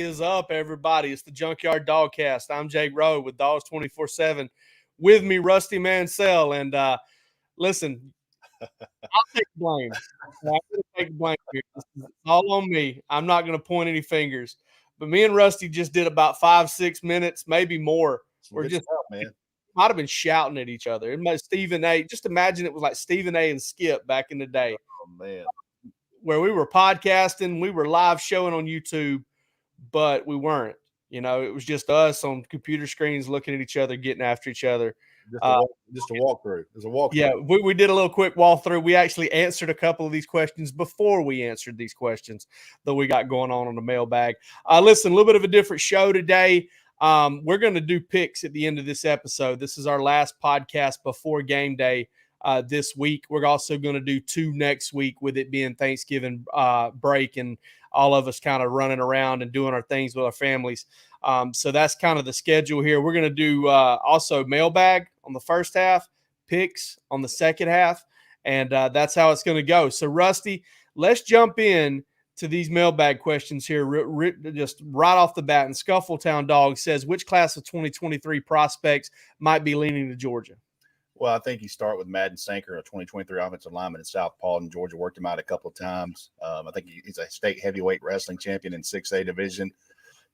is up, everybody? It's the Junkyard Dawgcast. I'm Jake Rowe with Dogs 24/7. With me, Rusty Mansell. And listen, I'll take blame. I'm going to take blame here. This is all on me. I'm not going to point any fingers. But me and Rusty just did about 5-6 minutes, maybe more. We're just man. Might have been shouting at each other. It might Stephen A. Just imagine it was like Stephen A. and Skip back in the day. Oh man. Where we were podcasting, we were live showing on YouTube, but we weren't. You know, it was just us on computer screens looking at each other, getting after each other. Just a walkthrough. There's a walkthrough. Yeah, we did a little quick walkthrough. We actually answered a couple of these questions before we answered these questions that we got going on the mailbag. Listen, a little bit of a different show today. We're going to do picks at the end of this episode. This is our last podcast before game day this week. We're also going to do 2 next week, with it being Thanksgiving break and all of us kind of running around and doing our things with our families. So that's kind of the schedule here. We're going to do also mailbag on the first half, picks on the second half, and that's how it's going to go. So, Rusty, let's jump in to these mailbag questions here just right off the bat. And Scuffletown Dog says, which class of 2023 prospects might be leaning to Georgia? Well, I think you start with Madden Sanker, a 2023 offensive lineman in South Paulton. Georgia worked him out a couple of times. I think he's a state heavyweight wrestling champion in 6A division.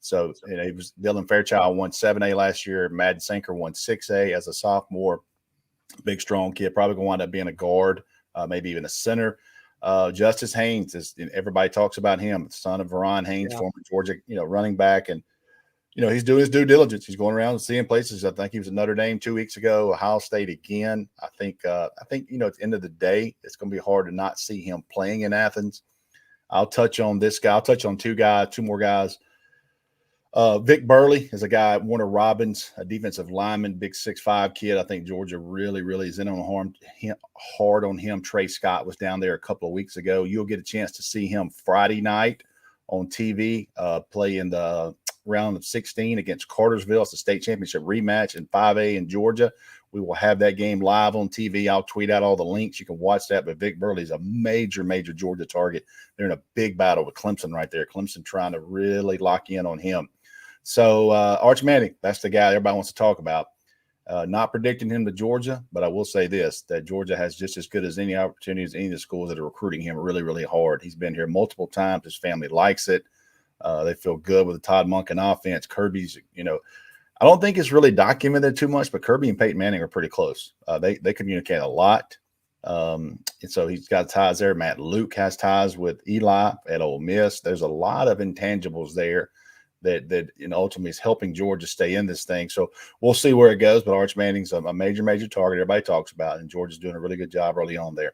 So, he was Dylan Fairchild won 7A last year. Madden Sanker won 6A as a sophomore. Big, strong kid. Probably going to wind up being a guard, maybe even a center. Justice Haynes, everybody talks about him, son of Veron Haynes, former Georgia, running back. And, he's doing his due diligence. He's going around and seeing places. I think he was at Notre Dame 2 weeks ago, Ohio State again. I think, at the end of the day, it's going to be hard to not see him playing in Athens. I'll touch on this guy. I'll touch on two more guys. Vic Burley is a guy, Warner Robbins, a defensive lineman, big 6'5" kid. I think Georgia really, really is in on hard on him. Trey Scott was down there a couple of weeks ago. You'll get a chance to see him Friday night on TV, play in the round of 16 against Cartersville. It's a state championship rematch in 5A in Georgia. We will have that game live on TV. I'll tweet out all the links. You can watch that. But Vic Burley is a major, major Georgia target. They're in a big battle with Clemson right there. Clemson trying to really lock in on him. So Arch Manning, that's the guy everybody wants to talk about. Not predicting him to Georgia, but I will say this, that Georgia has just as good as any opportunities, any of the schools that are recruiting him really, really hard. He's been here multiple times. His family likes it. They feel good with the Todd Monken offense. Kirby's, I don't think it's really documented too much, but Kirby and Peyton Manning are pretty close. They communicate a lot. And so he's got ties there. Matt Luke has ties with Eli at Ole Miss. There's a lot of intangibles there that ultimately is helping Georgia stay in this thing. So we'll see where it goes. But Arch Manning's a major, major target everybody talks about, and Georgia's doing a really good job early on there.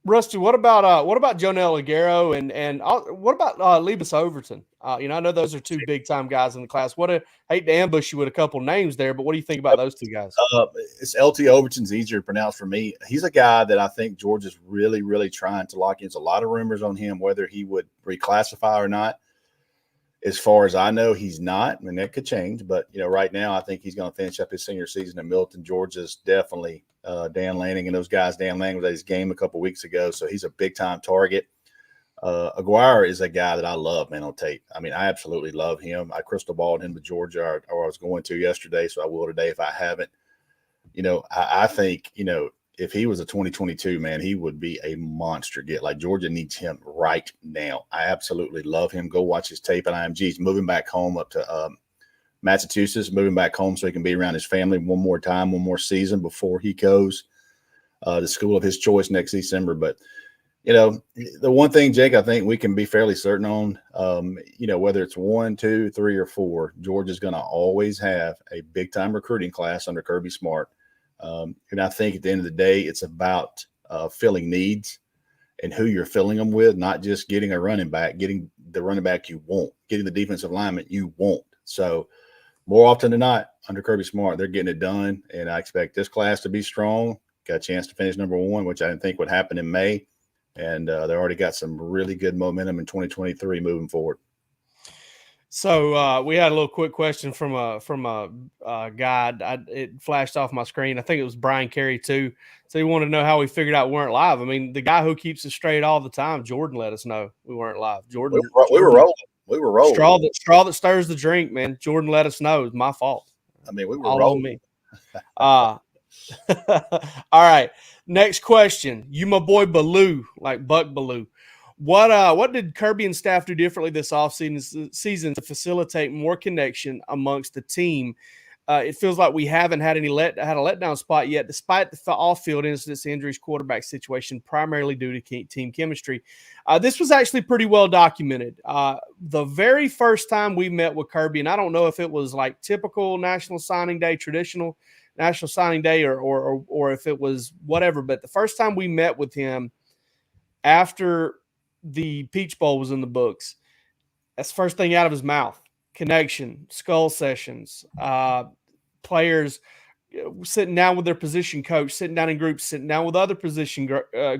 Rusty, what about Jonell Aguero and what about Lebus Overton? I know those are 2 big time guys in the class. Hate to ambush you with a couple names there, but what do you think about those 2 guys? It's LT Overton's easier to pronounce for me. He's a guy that I think Georgia's really, really trying to lock in. There's a lot of rumors on him, whether he would reclassify or not. As far as I know, he's not. I mean, that could change. But, right now I think he's going to finish up his senior season in Milton. Georgia's definitely Dan Lanning and those guys. Dan Lanning was at his game a couple of weeks ago, so he's a big-time target. Aguirre is a guy that I love, man, on tape. I mean, I absolutely love him. I crystal balled him to Georgia, or I was going to yesterday, so I will today if I haven't. I think, if he was a 2022, man, he would be a monster get. Like, Georgia needs him right now. I absolutely love him. Go watch his tape at IMG. He's moving back home up to Massachusetts, moving back home so he can be around his family one more time, one more season before he goes to school of his choice next December. But, the one thing, Jake, I think we can be fairly certain on, whether it's 1, 2, 3, or 4, Georgia's going to always have a big-time recruiting class under Kirby Smart. And I think at the end of the day, it's about filling needs and who you're filling them with, not just getting a running back, getting the running back you want, getting the defensive lineman you want. So more often than not, under Kirby Smart, they're getting it done. And I expect this class to be strong. Got a chance to finish number 1, which I didn't think would happen in May. And they already got some really good momentum in 2023 moving forward. So we had a little quick question from a guy. It flashed off my screen. I think it was Brian Carey too. So he wanted to know how we figured out we weren't live. I mean, the guy who keeps it straight all the time, Jordan, let us know we weren't live. Jordan, we were rolling. We were rolling. Straw that stirs the drink, man. Jordan let us know. It's my fault. I mean, we were all rolling. on me. All right. Next question. You my boy Baloo, like Buck Baloo. What did Kirby and staff do differently this offseason to facilitate more connection amongst the team? It feels like we haven't had a letdown spot yet, despite the off-field incidents, injuries, quarterback situation, primarily due to team chemistry. This was actually pretty well documented. The very first time we met with Kirby, and I don't know if it was like typical National Signing Day, traditional National Signing Day, or if it was whatever, but the first time we met with him after the Peach Bowl was in the books, that's the first thing out of his mouth. Connection, skull sessions, players sitting down with their position coach, sitting down in groups, sitting down with other position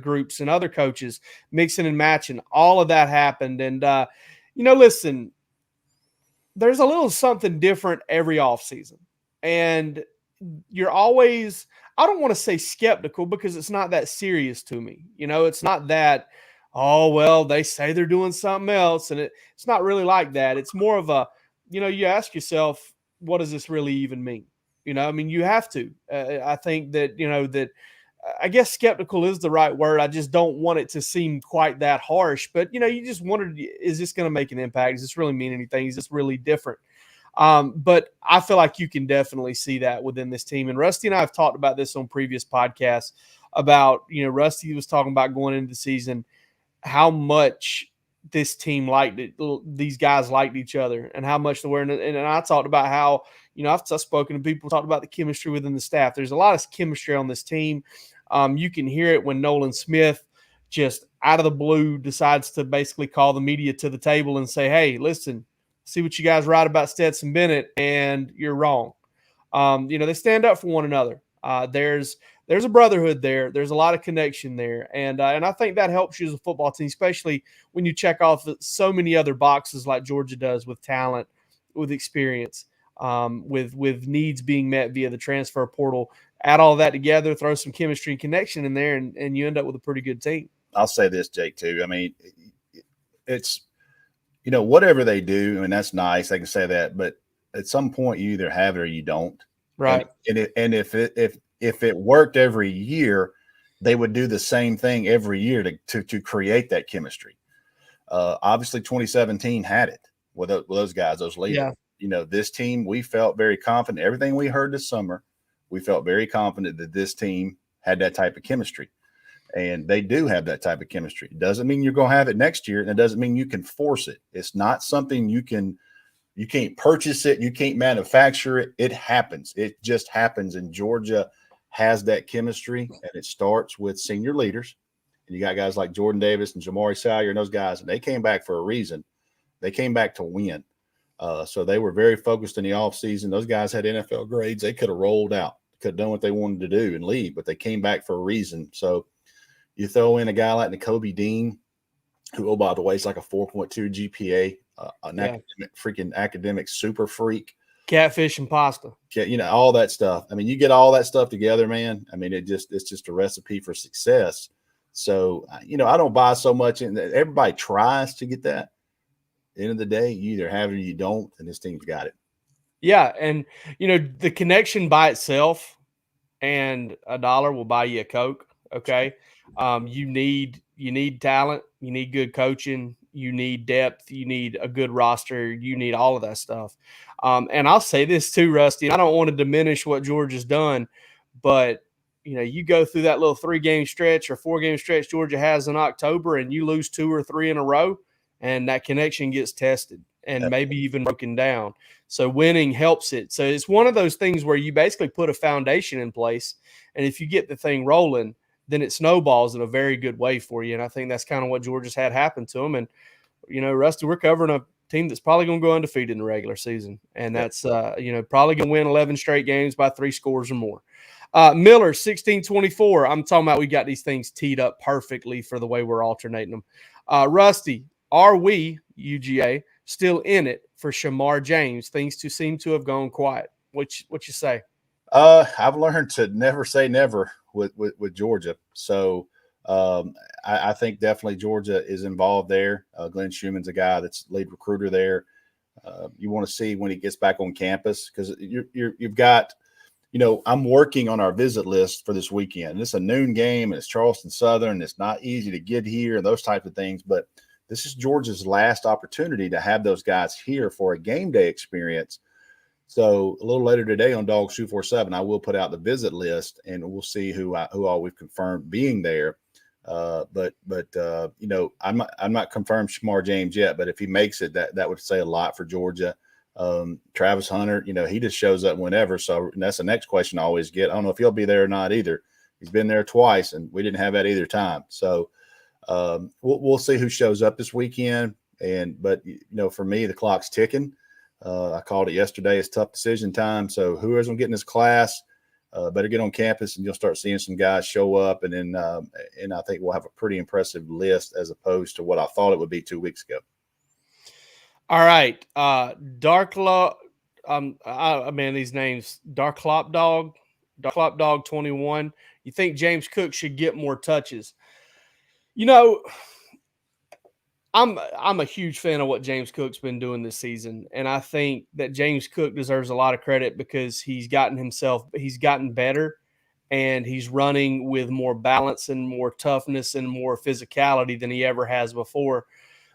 groups and other coaches, mixing and matching. All of that happened. And, listen, there's a little something different every offseason. And you're always, I don't want to say skeptical because it's not that serious to me. It's not that, oh, well, they say they're doing something else. And it's not really like that. It's more of a, you ask yourself, what does this really even mean? You have to. I think that, I guess skeptical is the right word. I just don't want it to seem quite that harsh. But, you just wondered, is this going to make an impact? Does this really mean anything? Is this really different? But I feel like you can definitely see that within this team. And Rusty and I have talked about this on previous podcasts about, Rusty was talking about going into the season, how much this team liked it. These guys liked each other and how much they were. And I talked about how, I've spoken to people, talked about the chemistry within the staff. There's a lot of chemistry on this team. You can hear it when Nolan Smith just out of the blue decides to basically call the media to the table and say, hey, listen, see what you guys write about Stetson Bennett, and you're wrong. They stand up for one another. There's a brotherhood there. There's a lot of connection there. And I think that helps you as a football team, especially when you check off so many other boxes like Georgia does with talent, with experience, with needs being met via the transfer portal. Add all that together, throw some chemistry and connection in there, and you end up with a pretty good team. I'll say this, Jake, too. I mean, it's, whatever they do, I mean, that's nice. They can say that. But at some point, you either have it or you don't. Right. And if it worked every year, they would do the same thing every year to create that chemistry. Obviously, 2017 had it with those guys, those leaders. Yeah. This team, we felt very confident. Everything we heard this summer, we felt very confident that this team had that type of chemistry. And they do have that type of chemistry. It doesn't mean you're going to have it next year, and it doesn't mean you can force it. It's not something you can't purchase it. You can't manufacture it. It happens. It just happens. And Georgia has that chemistry, and it starts with senior leaders. And you got guys like Jordan Davis and Jamari Salyer and those guys, and they came back for a reason. They came back to win. So they were very focused in the offseason. Those guys had NFL grades. They could have rolled out, could have done what they wanted to do and leave, but they came back for a reason. So you throw in a guy like Nakobe Dean, who, oh, by the way, is like a 4.2 GPA, academic super freak. Catfish and pasta. All that stuff. I mean, you get all that stuff together, man. I mean, it's just a recipe for success. So, I don't buy so much in that. Everybody tries to get that. At the end of the day, you either have it or you don't, and this team's got it. Yeah, and, the connection by itself and $1 will buy you a Coke, okay? You need talent. You need good coaching. You need depth. You need a good roster. You need all of that stuff. And I'll say this too, Rusty. I don't want to diminish what Georgia's done, but, you go through that little 3-game stretch or 4-game stretch Georgia has in October, and you lose 2 or 3 in a row, and that connection gets tested and maybe even broken down. So winning helps it. So it's one of those things where you basically put a foundation in place, and if you get the thing rolling, then it snowballs in a very good way for you. And I think that's kind of what Georgia's had happen to them. And, Rusty, we're covering a team that's probably going to go undefeated in the regular season. And that's, probably going to win 11 straight games by 3 scores or more. Miller, 16-24. I'm talking about we got these things teed up perfectly for the way we're alternating them. Rusty, are we, UGA, still in it for Shamar James? Things seem to have gone quiet. What you say? I've learned to never say never with Georgia. So I think definitely Georgia is involved there. Glenn Schumann's a guy that's lead recruiter there. You want to see when he gets back on campus because you've got, I'm working on our visit list for this weekend. It's a noon game and it's Charleston Southern. It's not easy to get here and those types of things, but this is Georgia's last opportunity to have those guys here for a game day experience. So a little later today on Dogs 247, I will put out the visit list and we'll see who all we've confirmed being there. But I'm not confirmed Shamar James yet, but if he makes it, that would say a lot for Georgia. Travis Hunter, he just shows up whenever. So that's the next question I always get. I don't know if he'll be there or not either. He's been there twice and we didn't have that either time. So we'll see who shows up this weekend. But for me, the clock's ticking. I called it yesterday. It's tough decision time. So whoever's going to get in this class, better get on campus and you'll start seeing some guys show up. And then I think we'll have a pretty impressive list as opposed to what I thought it would be 2 weeks ago. All right. These names, Darklop Dog 21. You think James Cook should get more touches? I'm a huge fan of what James Cook's been doing this season, and I think that James Cook deserves a lot of credit because he's gotten better, and he's running with more balance and more toughness and more physicality than he ever has before.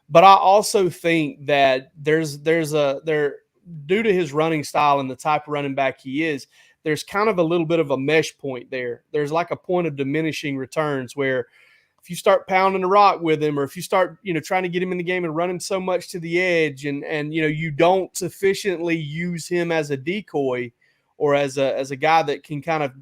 But I also think that there's due to his running style and the type of running back he is, there's kind of a little bit of a mesh point there. There's like a point of diminishing returns where if you start pounding the rock with him, or if you start, trying to get him in the game and running so much to the edge and you don't sufficiently use him as a decoy or as a guy that can kind of,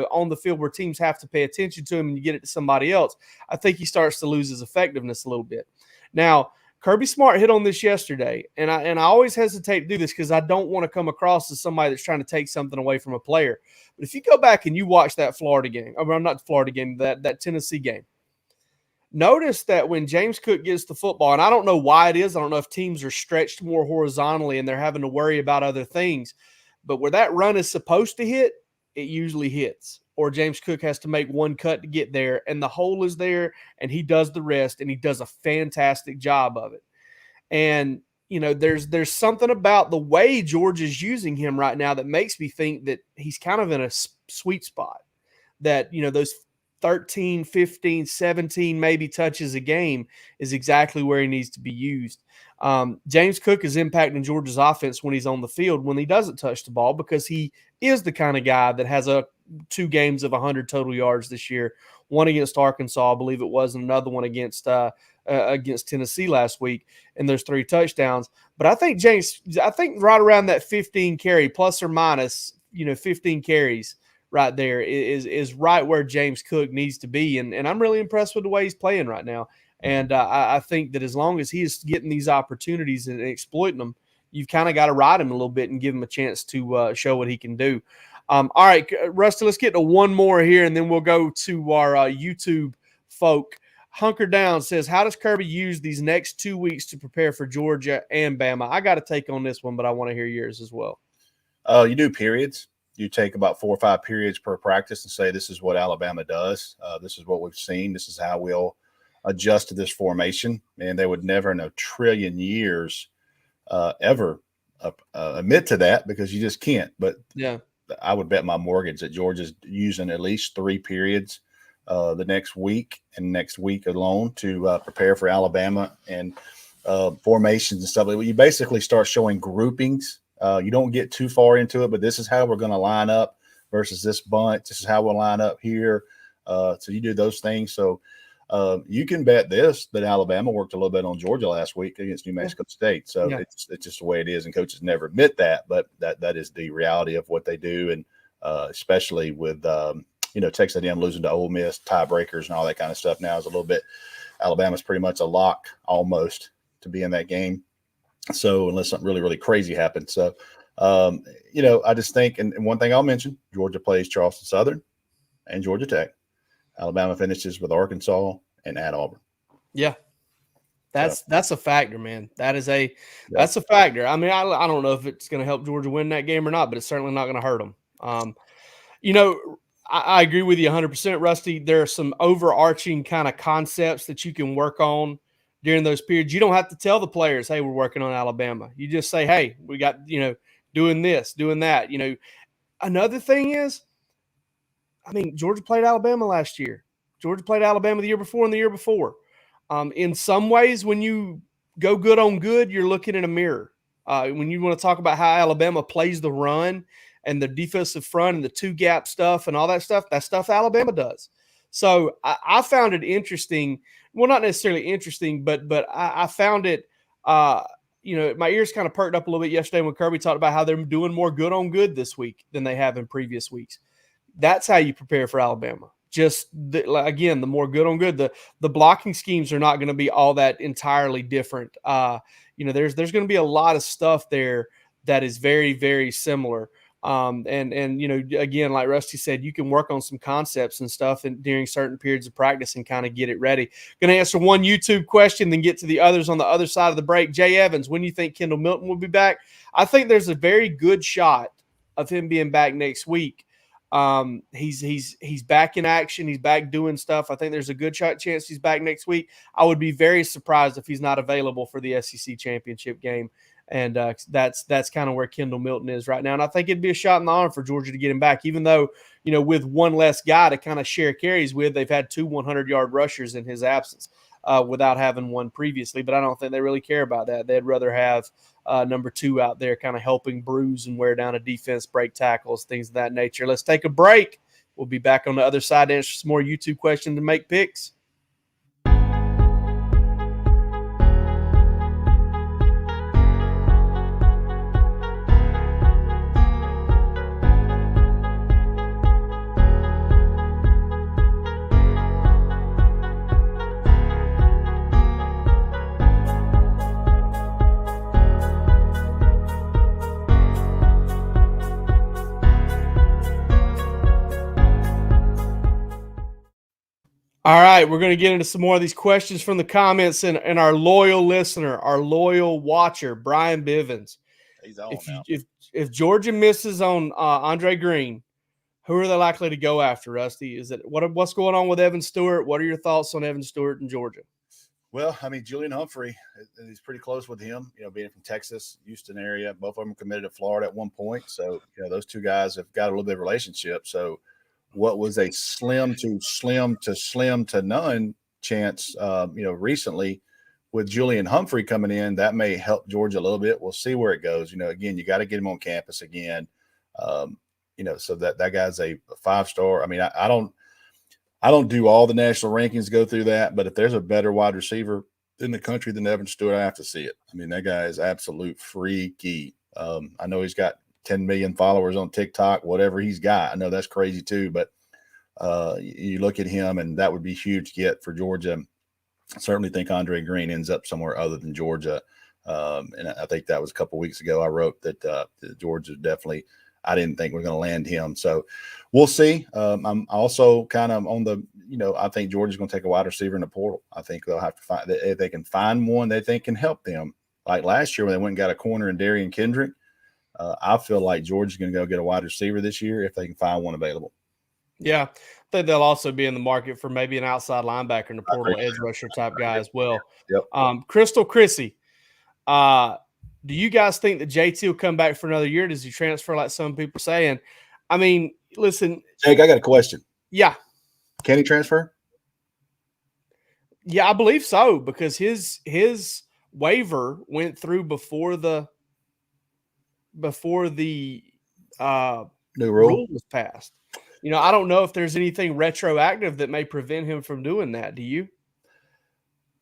on the field where teams have to pay attention to him and you get it to somebody else, I think he starts to lose his effectiveness a little bit. Now, Kirby Smart hit on this yesterday, and I always hesitate to do this because I don't want to come across as somebody that's trying to take something away from a player. But if you go back and you watch that Florida game, not the Florida game, that Tennessee game, notice that when James Cook gets the football, and I don't know why it is, I don't know if teams are stretched more horizontally and they're having to worry about other things, but where that run is supposed to hit, it usually hits. Or James Cook has to make one cut to get there, and the hole is there, and he does the rest, and he does a fantastic job of it. And, there's something about the way Georgia's using him right now that makes me think that he's kind of in a sweet spot, that, those 13, 15, 17 maybe touches a game is exactly where he needs to be used. James Cook is impacting Georgia's offense when he's on the field when he doesn't touch the ball because he is the kind of guy that has 2 games of 100 total yards this year, one against Arkansas, I believe it was, and another one against Tennessee last week, and there's 3 touchdowns. But I think right around that 15 carry plus or minus, 15 carries right there is right where James Cook needs to be. And I'm really impressed with the way he's playing right now. And I think that as long as he is getting these opportunities and exploiting them, you've kind of got to ride him a little bit and give him a chance to show what he can do. All right, Rusty, let's get to one more here, and then we'll go to our YouTube folk. Hunker Down says, how does Kirby use these next 2 weeks to prepare for Georgia and Bama? I got to take on this one, but I want to hear yours as well. You do periods. You take about 4 or 5 periods per practice and say, this is what Alabama does. This is what we've seen. This is how we'll adjust to this formation. And they would never in a trillion years ever admit to that because you just can't. But yeah, I would bet my mortgage that Georgia's using at least 3 periods the next week and next week alone to prepare for Alabama and formations and stuff. You basically start showing groupings. You don't get too far into it, but this is how we're going to line up versus this bunch. This is how we'll line up here. So you do those things. So you can bet that Alabama worked a little bit on Georgia last week against New Mexico State. So it's just the way it is, and coaches never admit that, but that is the reality of what they do, and especially with Texas A&M losing to Ole Miss, tiebreakers, and all that kind of stuff. Now is a little bit. Alabama's pretty much a lock almost to be in that game. So unless something really, really crazy happens. So, I just think, and one thing I'll mention, Georgia plays Charleston Southern and Georgia Tech. Alabama finishes with Arkansas and at Auburn. Yeah. That's a factor, man. That's a factor. I mean, I don't know if it's going to help Georgia win that game or not, but it's certainly not going to hurt them. I agree with you 100%, Rusty. There are some overarching kind of concepts that you can work on during those periods. You don't have to tell the players, hey, we're working on Alabama. You just say, hey, we got, doing this, doing that. Another thing is, Georgia played Alabama last year. Georgia played Alabama the year before and the year before. In some ways, when you go good on good, you're looking in a mirror. When you want to talk about how Alabama plays the run and the defensive front and the two-gap stuff and all that stuff Alabama does. So I found it interesting. Well, not necessarily interesting, but I found it, my ears kind of perked up a little bit yesterday when Kirby talked about how they're doing more good on good this week than they have in previous weeks. That's how you prepare for Alabama. Just again, the more good on good, the blocking schemes are not going to be all that entirely different. There's going to be a lot of stuff there that is very, very similar. Again, like Rusty said, you can work on some concepts and stuff during certain periods of practice and kind of get it ready. Going to answer one YouTube question, then get to the others on the other side of the break. Jay Evans, when do you think Kendall Milton will be back? I think there's a very good shot of him being back next week. He's back in action. He's back doing stuff. I think there's a good chance he's back next week. I would be very surprised if he's not available for the SEC championship game. And that's kind of where Kendall Milton is right now. And I think it'd be a shot in the arm for Georgia to get him back, even though, with one less guy to kind of share carries with, they've had 2 100-yard rushers in his absence without having one previously. But I don't think they really care about that. They'd rather have number 2 out there kind of helping bruise and wear down a defense, break tackles, things of that nature. Let's take a break. We'll be back on the other side to answer some more YouTube questions and make picks. All right, we're going to get into some more of these questions from the comments and our loyal listener, our loyal watcher, Brian Bivens. He's on now. If Georgia misses on Andre Green, who are they likely to go after, Rusty? Is it what's going on with Evan Stewart? What are your thoughts on Evan Stewart in Georgia? Well, Julian Humphrey, he's pretty close with him, being from Texas, Houston area. Both of them committed to Florida at one point. So, those two guys have got a little bit of relationship. So, what was a slim to none chance, recently with Julian Humphrey coming in, that may help Georgia a little bit. We'll see where it goes. Again, you got to get him on campus again. So that guy's a 5-star. I don't do all the national rankings, go through that, but if there's a better wide receiver in the country than Evan Stewart, I have to see it. That guy is absolute freaky. I know he's got 10 million followers on TikTok, whatever he's got. I know that's crazy too, but you look at him and that would be huge get for Georgia. I certainly think Andre Green ends up somewhere other than Georgia. And I think that was a couple of weeks ago. I wrote that Georgia definitely, I didn't think we're going to land him. So we'll see. I'm also kind of on the, I think Georgia's going to take a wide receiver in the portal. I think they'll have to find, if they can find one they think can help them. Like last year when they went and got a corner in Darian Kendrick, I feel like Georgia's going to go get a wide receiver this year if they can find one available. Yeah, I think they'll also be in the market for maybe an outside linebacker in the portal, edge rusher type guy as well. Yep. Crystal Chrissy, do you guys think that JT will come back for another year? Does he transfer like some people are saying? Listen. Jake, I got a question. Yeah. Can he transfer? Yeah, I believe so because his waiver went through before the new rule was passed. I don't know if there's anything retroactive that may prevent him from doing that. Do you?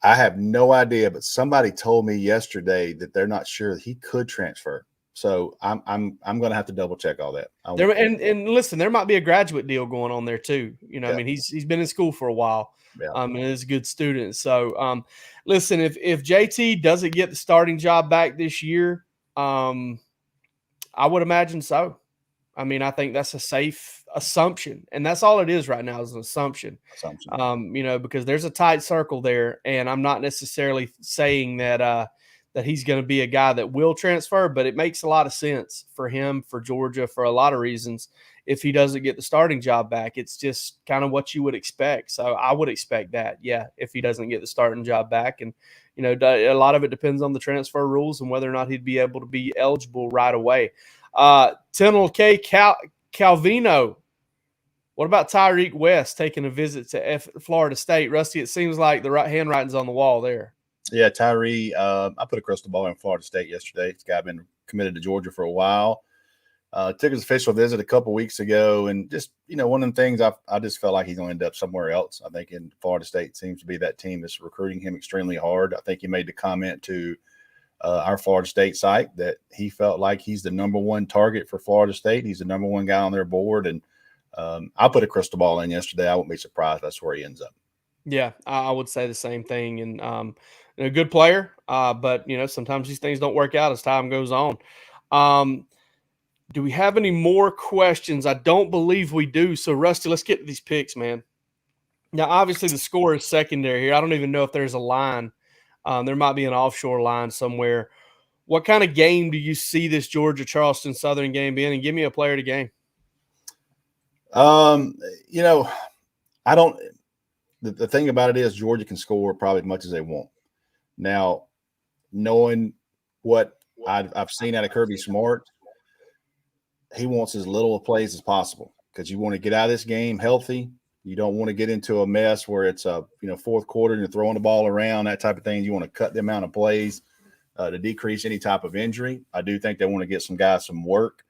I have no idea, but somebody told me yesterday that they're not sure that he could transfer. So I'm going to have to double check all that. And listen, there might be a graduate deal going on there too. Yeah. He's been in school for a while. Yeah. And is a good student. So listen, if JT doesn't get the starting job back this year, I would imagine so. I think that's a safe assumption, and that's all it is right now is an assumption. Because there's a tight circle there, and I'm not necessarily saying that he's going to be a guy that will transfer, but it makes a lot of sense for him, for Georgia, for a lot of reasons if he doesn't get the starting job back. It's just kind of what you would expect. So I would expect that, yeah, if he doesn't get the starting job back. And, a lot of it depends on the transfer rules and whether or not he'd be able to be eligible right away. Tenel K. Calvino, what about Tyreke West taking a visit to Florida State? Rusty, it seems like the handwriting's on the wall there. Yeah, Tyree, I put a crystal ball in Florida State yesterday. This guy been committed to Georgia for a while. Took his official visit a couple weeks ago, and just, one of the things I just felt like he's going to end up somewhere else. I think in Florida State seems to be that team that's recruiting him extremely hard. I think he made the comment to our Florida State site that he felt like he's the number one target for Florida State. He's the number one guy on their board, and I put a crystal ball in yesterday. I wouldn't be surprised that's where he ends up. Yeah, I would say the same thing. And a good player, but sometimes these things don't work out as time goes on. Do we have any more questions? I don't believe we do. So Rusty, let's get to these picks, man. Now, obviously, the score is secondary here. I don't even know if there's a line. There might be an offshore line somewhere. What kind of game do you see this Georgia-Charleston Southern game being? And give me a player to game. I don't. The thing about it is Georgia can score probably as much as they want. Now, knowing what I've seen out of Kirby Smart, he wants as little plays as possible because you want to get out of this game healthy. You don't want to get into a mess where it's a fourth quarter and you're throwing the ball around, that type of thing. You want to cut the amount of plays to decrease any type of injury. I do think they want to get some guys some work.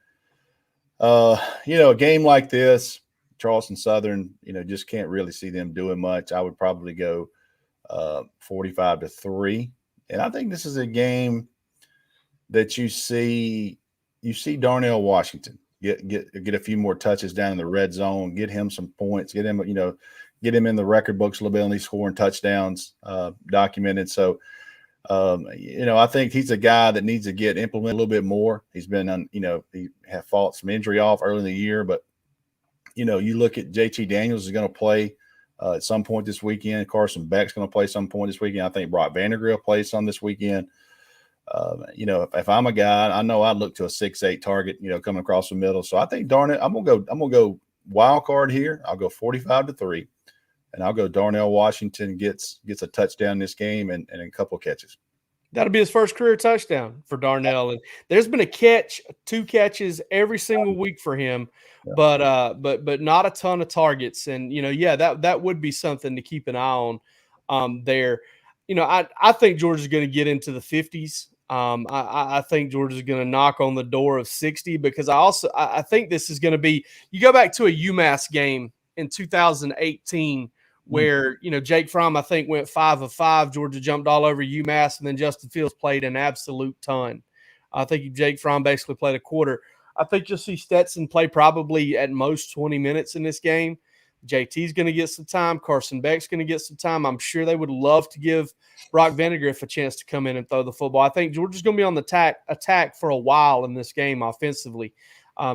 A game like this, Charleston Southern, just can't really see them doing much. I would probably go 45-3. And I think this is a game that you see Darnell Washington get a few more touches down in the red zone, get him some points, get him in the record books a little bit on these scoring touchdowns documented. So, I think he's a guy that needs to get implemented a little bit more. He's been he had fought some injury off early in the year, but you look at JT Daniels is going to play at some point this weekend. Carson Beck's going to play some point this weekend. I think Brock Vandergrill plays some this weekend. If I'm a guy, I know I'd look to a 6'8" target, coming across the middle. So I think, darn it, I'm gonna go wild card here. I'll go 45-3, and I'll go Darnell Washington gets a touchdown in this game and a couple of catches. That'll be his first career touchdown for Darnell. And there's been two catches every single week for him, but not a ton of targets. And that would be something to keep an eye on there. I think Georgia's going to get into the 50s. I think Georgia's going to knock on the door of 60 because I think this is going to be – you go back to a UMass game in 2018 where, Jake Fromm, I think, went 5 of 5. Georgia jumped all over UMass, and then Justin Fields played an absolute ton. I think Jake Fromm basically played a quarter. I think you'll see Stetson play probably at most 20 minutes in this game. JT's going to get some time. Carson Beck's going to get some time. I'm sure they would love to give Brock Vandegrift a chance to come in and throw the football. I think Georgia's going to be on the attack for a while in this game offensively.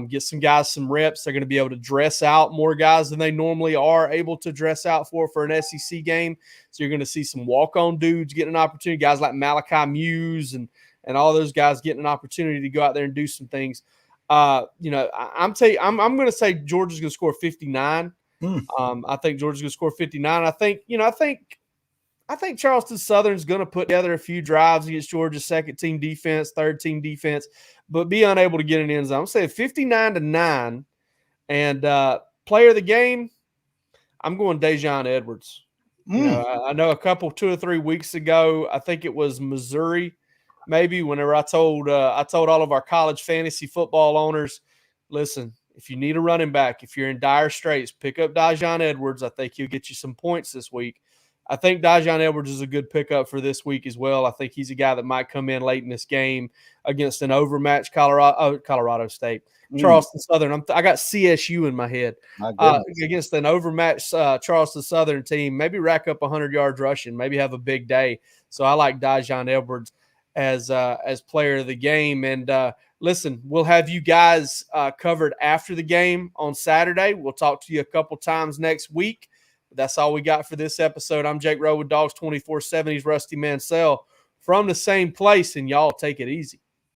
Get some guys some reps. They're going to be able to dress out more guys than they normally are able to dress out for an SEC game. So you're going to see some walk-on dudes getting an opportunity, guys like Malachi Muse and all those guys getting an opportunity to go out there and do some things. I'm going to say Georgia's going to score 59. I think Georgia's going to score 59. I think Charleston Southern's going to put together a few drives against Georgia's second-team defense, third-team defense, but be unable to get an end zone. I'm saying 59-9. And player of the game, I'm going Dajon Edwards. I know 2 or 3 weeks ago, I think it was Missouri, maybe, whenever I told all of our college fantasy football owners, listen, if you need a running back, if you're in dire straits, pick up Dajon Edwards. I think he'll get you some points this week. I think Dajon Edwards is a good pickup for this week as well. I think he's a guy that might come in late in this game against an overmatched Colorado State. Charleston Southern. I got CSU in my head. Against an overmatched Charleston Southern team, maybe rack up 100 yards rushing, maybe have a big day. So I like Dajon Edwards as player of the game. And listen, we'll have you guys covered after the game on Saturday. We'll talk to you a couple times next week. That's all we got for this episode. I'm Jake Rowe with Dogs 24/7. He's Rusty Mansell from the same place, and y'all take it easy.